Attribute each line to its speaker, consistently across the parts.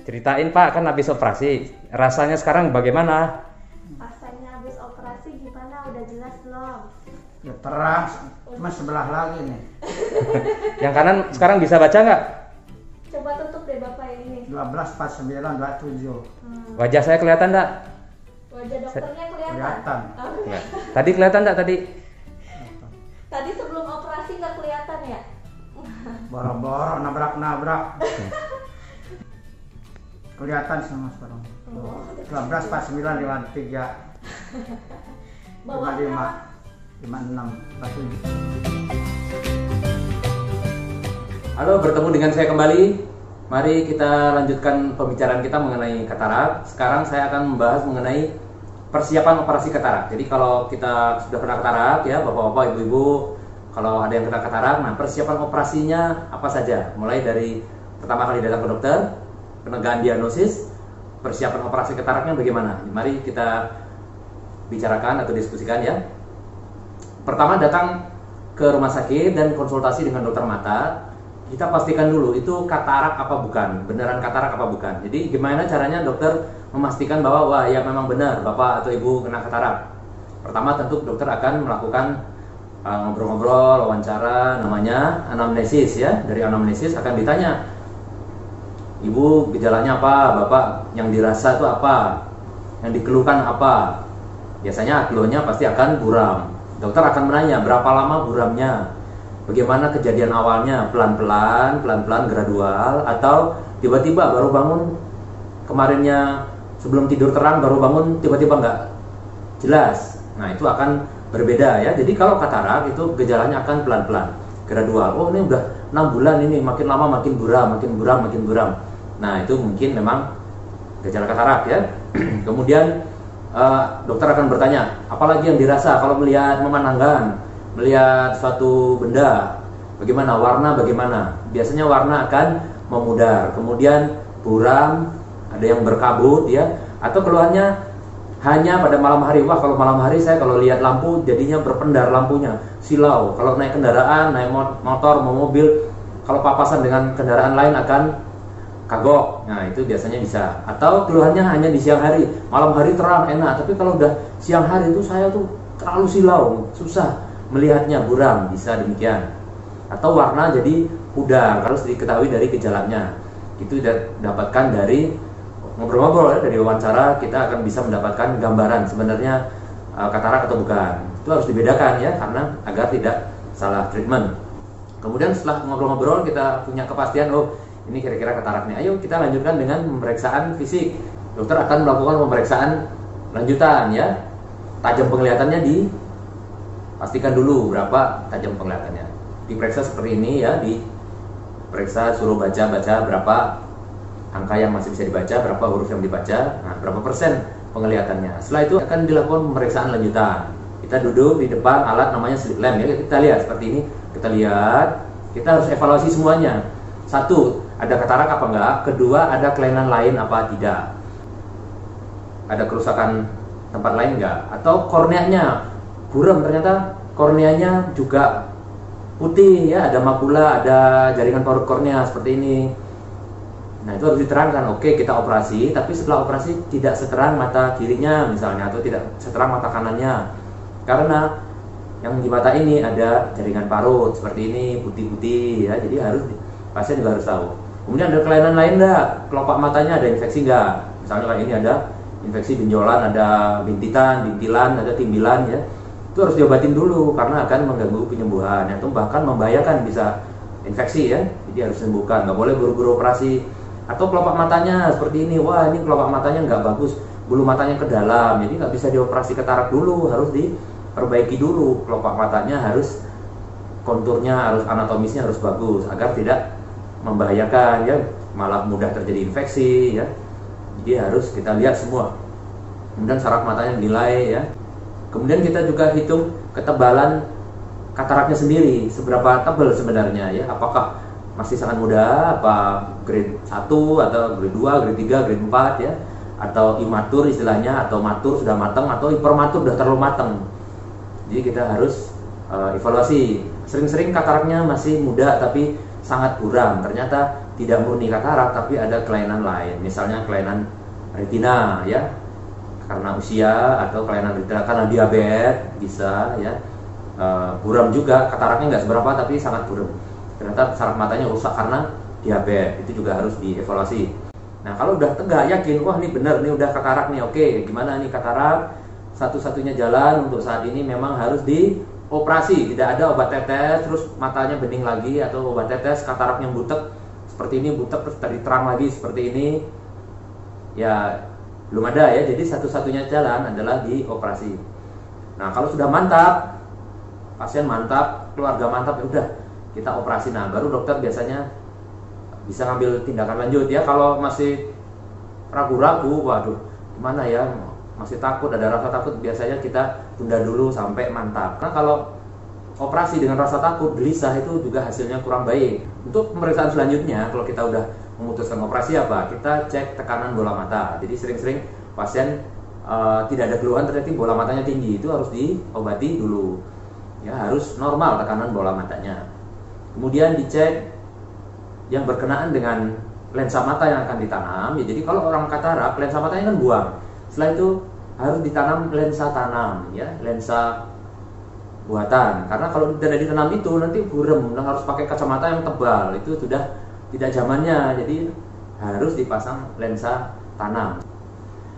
Speaker 1: Ceritain Pak, kan habis operasi. Rasanya sekarang bagaimana?
Speaker 2: Rasanya habis operasi gimana? Udah jelas belum?
Speaker 3: Ya terang, cuma sebelah lagi nih.
Speaker 1: Yang kanan sekarang bisa baca nggak?
Speaker 2: Coba tutup deh Bapak yang ini.
Speaker 3: 12, 49, 27.
Speaker 1: Wajah saya kelihatan nggak?
Speaker 2: Wajah dokternya kelihatan?
Speaker 3: Kelihatan.
Speaker 2: Oh.
Speaker 1: Ya. Tadi kelihatan nggak tadi?
Speaker 2: Tadi sebelum operasi nggak kelihatan ya?
Speaker 3: Boro-boro, nabrak-nabrak. Kelihatan sama sekarang.
Speaker 2: Oh.
Speaker 3: 12, 49, 53, 55,
Speaker 2: Bawahnya
Speaker 3: 56, 47.
Speaker 1: Halo, bertemu dengan saya kembali. Mari kita lanjutkan pembicaraan kita mengenai katarak. Sekarang saya akan membahas mengenai persiapan operasi katarak. Jadi kalau kita sudah kena katarak ya, bapak-bapak, ibu-ibu, kalau ada yang kena katarak, nah persiapan operasinya apa saja? Mulai dari pertama kali datang ke dokter, penegakan diagnosis, persiapan operasi kataraknya bagaimana? Mari kita bicarakan atau diskusikan ya. Pertama datang ke rumah sakit dan konsultasi dengan dokter mata. Kita pastikan dulu itu katarak apa bukan, beneran katarak apa bukan. Jadi gimana caranya dokter memastikan bahwa wah ya memang benar bapak atau ibu kena katarak. Pertama tentu dokter akan melakukan ngobrol-ngobrol, wawancara, namanya anamnesis ya. Dari anamnesis akan ditanya, ibu gejalanya apa, bapak yang dirasa itu apa, yang dikeluhkan apa. Biasanya keluhannya pasti akan buram. Dokter akan menanya berapa lama buramnya, bagaimana kejadian awalnya, pelan-pelan, gradual, atau tiba-tiba baru bangun kemarinnya sebelum tidur terang baru bangun tiba-tiba nggak jelas. Nah itu akan berbeda ya. Jadi kalau katarak itu gejalanya akan pelan-pelan, gradual. Oh ini udah 6 bulan ini, makin lama makin buram. Nah itu mungkin memang gejala katarak ya. Kemudian dokter akan bertanya, apalagi yang dirasa kalau melihat memandangkan, melihat suatu benda, bagaimana warna, bagaimana? Biasanya warna akan memudar, kemudian buram, ada yang berkabut ya, atau keluhannya hanya pada malam hari. Wah kalau malam hari saya kalau lihat lampu jadinya berpendar lampunya, silau. Kalau naik kendaraan, naik motor, mau mobil, kalau papasan dengan kendaraan lain akan kagok. Nah itu biasanya bisa. Atau keluhannya hanya di siang hari, malam hari terang enak, tapi kalau udah siang hari itu saya tuh terlalu silau, susah melihatnya, buram, bisa demikian. Atau warna jadi pudar, harus diketahui dari gejalanya. Itu dapatkan dari ngobrol-ngobrol ya, dari wawancara kita akan bisa mendapatkan gambaran sebenarnya katarak atau bukan. Itu harus dibedakan ya, karena agar tidak salah treatment. Kemudian setelah ngobrol-ngobrol kita punya kepastian, oh ini kira-kira kataraknya. Ayo kita lanjutkan dengan pemeriksaan fisik. Dokter akan melakukan pemeriksaan lanjutan ya. Tajam penglihatannya pastikan dulu berapa tajam penglihatannya. Diperiksa seperti ini ya, diperiksa suruh baca berapa angka yang masih bisa dibaca, berapa huruf yang dibaca, nah berapa persen penglihatannya. Setelah itu akan dilakukan pemeriksaan lanjutan. Kita duduk di depan alat namanya slit lamp ya. Kita lihat seperti ini, kita lihat, kita harus evaluasi semuanya. Satu, ada katarak apa enggak? Kedua, ada kelainan lain apa tidak? Ada kerusakan tempat lain enggak? Atau korneanya buram, ternyata korneanya juga putih ya, ada makula, ada jaringan parut kornea seperti ini. Nah itu harus diterangkan. Oke kita operasi, tapi setelah operasi tidak seterang mata kirinya misalnya, atau tidak seterang mata kanannya, karena yang di mata ini ada jaringan parut seperti ini, putih-putih ya. Jadi pasien juga harus tahu. Kemudian ada kelainan lain enggak? Kelopak matanya ada infeksi enggak? Misalnya kayak ini ada infeksi benjolan, ada bintilan, ada timbilan ya. Itu harus diobatin dulu karena akan mengganggu penyembuhan, atau bahkan membahayakan, bisa infeksi ya. Jadi harus disembuhkan, nggak boleh buru-buru operasi. Atau kelopak matanya seperti ini, wah ini kelopak matanya nggak bagus, bulu matanya ke dalam, jadi nggak bisa dioperasi katarak dulu, harus diperbaiki dulu. Kelopak matanya harus konturnya, harus anatomisnya harus bagus agar tidak membahayakan ya, malah mudah terjadi infeksi ya. Jadi harus kita lihat semua. Kemudian saraf matanya dinilai ya. Kemudian kita juga hitung ketebalan kataraknya sendiri, seberapa tebal sebenarnya ya. Apakah masih sangat muda, apa grade 1 atau grade 2, grade 3, grade 4 ya, atau imatur istilahnya, atau matur sudah matang, atau hipermatur sudah terlalu matang. Jadi kita harus evaluasi. Sering-sering kataraknya masih muda tapi sangat buram, ternyata tidak murni katarak tapi ada kelainan lain, misalnya kelainan retina ya, karena usia, atau kelainan retina karena diabetes bisa ya. Buram juga, kataraknya nggak seberapa tapi sangat buram, ternyata saraf matanya rusak karena diabetes, itu juga harus dievaluasi. Nah kalau udah tegak yakin, wah ini bener, ini udah katarak nih, oke, gimana nih katarak, satu-satunya jalan untuk saat ini memang harus dioperasi. Tidak ada obat tetes terus matanya bening lagi, atau obat tetes kataraknya butek seperti ini, butek terus tadi terang lagi seperti ini, ya belum ada ya. Jadi satu-satunya jalan adalah dioperasi. Nah kalau sudah mantap, pasien mantap, keluarga mantap, ya udah kita operasi. Nah baru dokter biasanya bisa ngambil tindakan lanjut ya. Kalau masih ragu-ragu, waduh gimana ya, masih takut, ada rasa takut, biasanya kita tunda dulu sampai mantap. Karena kalau operasi dengan rasa takut, gelisah, itu juga hasilnya kurang baik. Untuk pemeriksaan selanjutnya, kalau kita udah memutuskan operasi apa, kita cek tekanan bola mata. Jadi sering-sering pasien tidak ada keluhan, ternyata bola matanya tinggi, itu harus diobati dulu ya, harus normal tekanan bola matanya. Kemudian dicek yang berkenaan dengan lensa mata yang akan ditanam ya. Jadi kalau orang katarak, lensa matanya kan buang, setelah itu harus ditanam lensa tanam ya, lensa buatan. Karena kalau tidak ditanam itu nanti buram dan harus pakai kacamata yang tebal, itu sudah tidak zamannya. Jadi harus dipasang lensa tanam.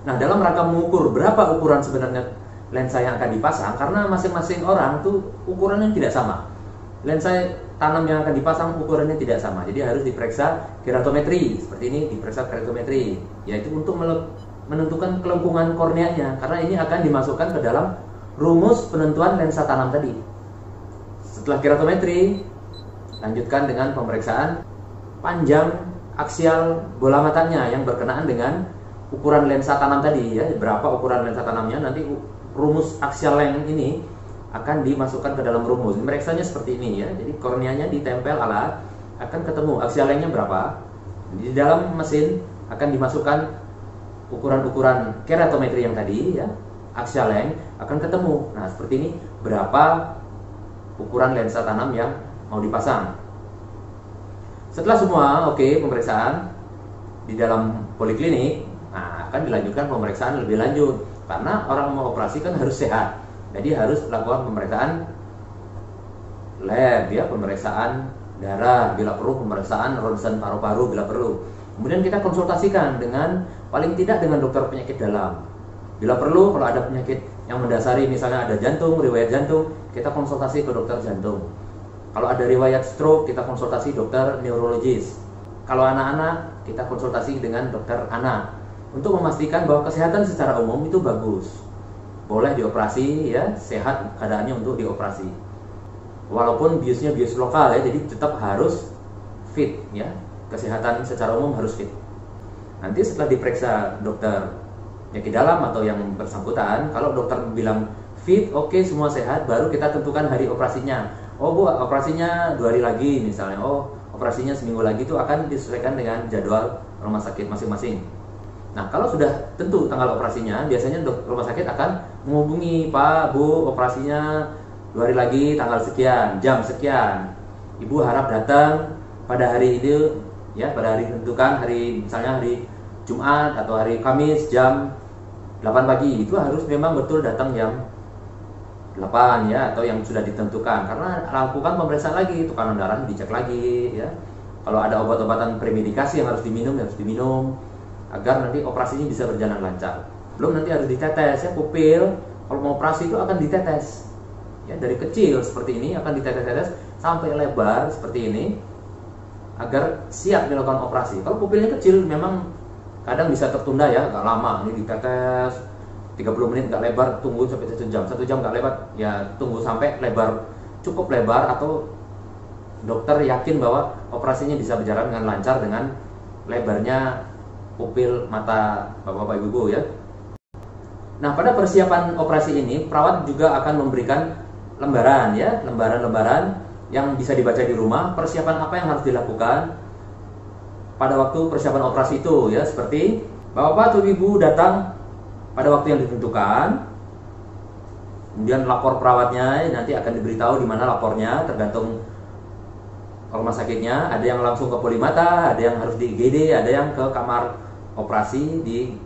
Speaker 1: Nah dalam rangka mengukur berapa ukuran sebenarnya lensa yang akan dipasang, karena masing-masing orang tuh ukurannya tidak sama. Lensa tanam yang akan dipasang ukurannya tidak sama, jadi harus diperiksa keratometri. Seperti ini diperiksa keratometri, yaitu untuk menentukan kelengkungan korneanya, karena ini akan dimasukkan ke dalam rumus penentuan lensa tanam tadi. Setelah keratometri, lanjutkan dengan pemeriksaan panjang aksial bola matanya yang berkenaan dengan ukuran lensa tanam tadi ya. Berapa ukuran lensa tanamnya, nanti rumus aksial length ini akan dimasukkan ke dalam rumus. Pemeriksanya seperti ini ya. Jadi korneanya ditempel alat, akan ketemu aksial lengthnya berapa. Di dalam mesin akan dimasukkan ukuran-ukuran keratometri yang tadi ya, aksial length akan ketemu. Nah seperti ini, berapa ukuran lensa tanam yang mau dipasang. Setelah semua oke, pemeriksaan di dalam poliklinik, nah akan dilanjutkan pemeriksaan lebih lanjut. Karena orang mau operasi kan harus sehat, jadi harus melakukan pemeriksaan lab ya, pemeriksaan darah bila perlu, pemeriksaan ronsen paru-paru bila perlu. Kemudian kita konsultasikan dengan, paling tidak dengan dokter penyakit dalam. Bila perlu, kalau ada penyakit yang mendasari, misalnya ada jantung, riwayat jantung, kita konsultasi ke dokter jantung. Kalau ada riwayat stroke, kita konsultasi dokter neurologis. Kalau anak-anak, kita konsultasi dengan dokter anak, untuk memastikan bahwa kesehatan secara umum itu bagus, boleh dioperasi ya, sehat keadaannya untuk dioperasi. Walaupun biusnya bius lokal ya, jadi tetap harus fit ya, kesehatan secara umum harus fit. Nanti setelah diperiksa dokter penyakit dalam atau yang bersangkutan, kalau dokter bilang fit, oke, semua sehat, baru kita tentukan hari operasinya. Oh bu, operasinya 2 hari lagi misalnya, oh operasinya seminggu lagi, itu akan disesuaikan dengan jadwal rumah sakit masing-masing. Nah kalau sudah tentu tanggal operasinya, biasanya rumah sakit akan menghubungi, Pak, Bu, operasinya 2 hari lagi, tanggal sekian, jam sekian, Ibu harap datang pada hari itu ya, pada hari tentukan, hari misalnya hari Jumat atau hari Kamis jam 8 pagi. Itu harus memang betul datang jam 8 ya, atau yang sudah ditentukan, karena lakukan pemeriksaan lagi, tekanan darah dicek lagi ya. Kalau ada obat-obatan premedikasi yang harus diminum, agar nanti operasinya bisa berjalan lancar. Belum nanti harus ditetes ya, pupil kalau mau operasi itu akan ditetes ya, dari kecil seperti ini akan ditetes-tetes sampai lebar seperti ini agar siap dilakukan operasi. Kalau pupilnya kecil memang kadang bisa tertunda ya, agak lama, ini ditetes 30 menit nggak lebar, tunggu sampai 1 jam, 1 jam nggak lebar ya, tunggu sampai lebar, cukup lebar, atau dokter yakin bahwa operasinya bisa berjalan dengan lancar dengan lebarnya pupil mata bapak-bapak ibu-ibu ya. Nah pada persiapan operasi ini, perawat juga akan memberikan lembaran ya, lembaran-lembaran yang bisa dibaca di rumah, persiapan apa yang harus dilakukan pada waktu persiapan operasi itu ya. Seperti bapak atau ibu datang pada waktu yang ditentukan, kemudian lapor perawatnya nanti akan diberitahu di mana lapornya, tergantung rumah sakitnya, ada yang langsung ke Polimata, ada yang harus di IGD, ada yang ke kamar operasi di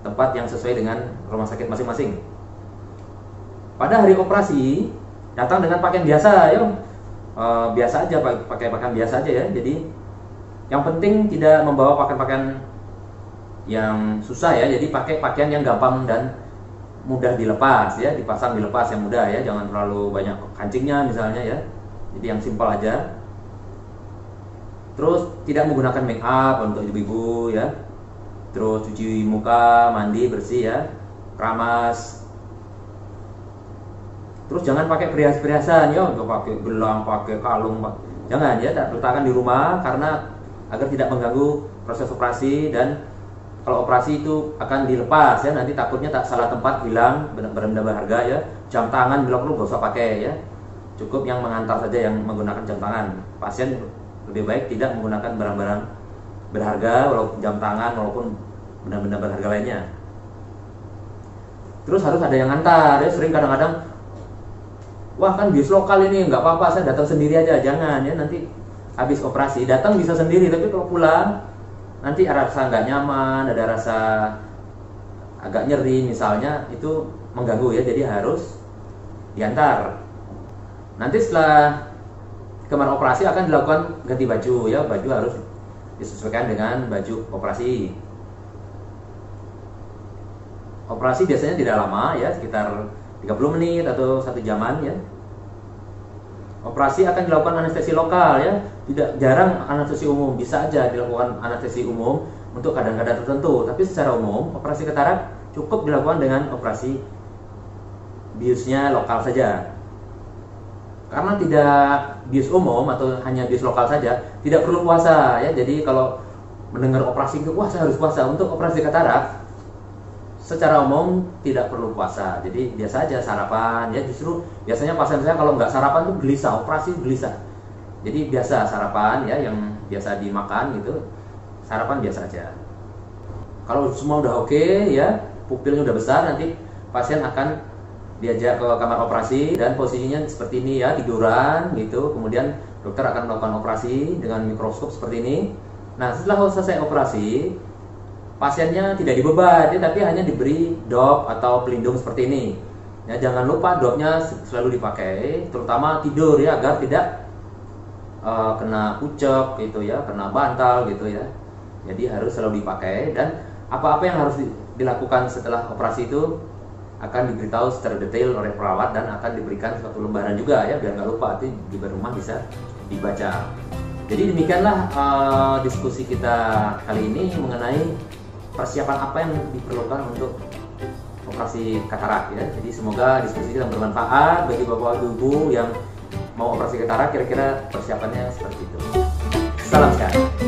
Speaker 1: tempat yang sesuai dengan rumah sakit masing-masing. Pada hari operasi datang dengan pakaian biasa, ya. Biasa aja, pakai pakaian biasa aja ya. Jadi yang penting tidak membawa pakaian-pakaian yang susah ya. Jadi pakai pakaian yang gampang dan mudah dilepas ya, dipasang dilepas yang mudah ya. Jangan terlalu banyak kancingnya misalnya ya. Jadi yang simpel aja. Terus tidak menggunakan make up untuk ibu-ibu ya. Terus cuci muka, mandi bersih ya, keramas. Terus jangan pakai perhiasan ya, nggak pakai gelang, pakai kalung, jangan ya, letakkan di rumah karena agar tidak mengganggu proses operasi. Dan kalau operasi itu akan dilepas ya, nanti takutnya tak salah tempat hilang benda-benda berharga ya. Jam tangan bila perlu nggak usah pakai ya, cukup yang mengantar saja yang menggunakan jam tangan. Pasien lebih baik tidak menggunakan barang-barang berharga, walaupun jam tangan, walaupun benda-benda berharga lainnya. Terus harus ada yang ngantar ya. Sering kadang-kadang, wah kan bis lokal ini nggak apa-apa, saya datang sendiri aja. Jangan ya, nanti habis operasi datang bisa sendiri, tapi kalau pulang nanti ada rasa nggak nyaman, ada rasa agak nyeri misalnya, itu mengganggu ya. Jadi harus diantar. Nanti setelah kamar operasi akan dilakukan ganti baju ya, baju harus disesuaikan dengan baju operasi. Operasi biasanya tidak lama ya, sekitar 30 menit atau 1 jaman ya. Operasi akan dilakukan anestesi lokal ya, tidak jarang anestesi umum, bisa aja dilakukan anestesi umum untuk keadaan-keadaan tertentu. Tapi secara umum operasi katarak cukup dilakukan dengan operasi biusnya lokal saja. Karena tidak bius umum atau hanya bius lokal saja, tidak perlu puasa ya. Jadi kalau mendengar operasi itu, wah saya harus puasa. Untuk operasi katarak secara umum tidak perlu puasa. Jadi biasa aja sarapan ya. Justru biasanya pasien saya kalau nggak sarapan tuh gelisah, operasi gelisah. Jadi biasa sarapan ya, yang biasa dimakan gitu, sarapan biasa aja. Kalau semua udah oke ya, pupilnya udah besar, nanti pasien akan diajak ke kamar operasi dan posisinya seperti ini ya, tiduran gitu. Kemudian dokter akan melakukan operasi dengan mikroskop seperti ini. Nah, setelah selesai operasi, pasiennya tidak dibeban ya, tapi hanya diberi dop atau pelindung seperti ini. Ya, jangan lupa dopnya selalu dipakai, terutama tidur ya, agar tidak kena ucap gitu ya, kena bantal gitu ya. Jadi harus selalu dipakai, dan apa-apa yang harus dilakukan setelah operasi itu akan diberitahu secara detail oleh perawat dan akan diberikan suatu lembaran juga ya, biar nggak lupa, nanti di rumah bisa dibaca. Jadi demikianlah diskusi kita kali ini mengenai persiapan apa yang diperlukan untuk operasi katarak ya. Jadi semoga diskusi kita bermanfaat bagi bapak ibu yang mau operasi katarak, kira-kira persiapannya seperti itu. Salam sehat.